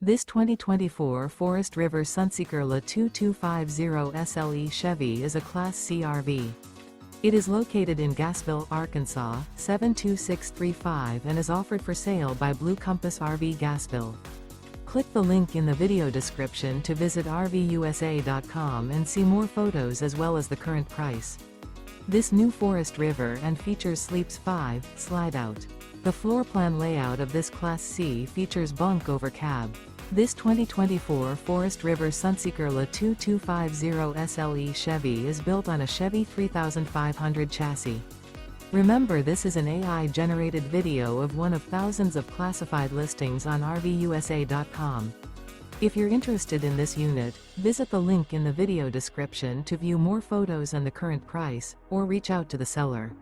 This 2024 Forest River Sunseeker LA 2250 SLE Chevy is a Class C RV. It is located in Gassville, Arkansas, 72635 and is offered for sale by Blue Compass RV Gassville. Click the link in the video description to visit RVUSA.com and see more photos as well as the current price. This new Forest River and features Sleeps 5, Slideout. The floor plan layout of this Class C features Bunk Over Cab. This 2024 Forest River Sunseeker LA 2250 SLE Chevy is built on a Chevy 3500 chassis. Remember, this is an AI-generated video of one of thousands of classified listings on RVUSA.com. If you're interested in this unit, visit the link in the video description to view more photos and the current price, or reach out to the seller.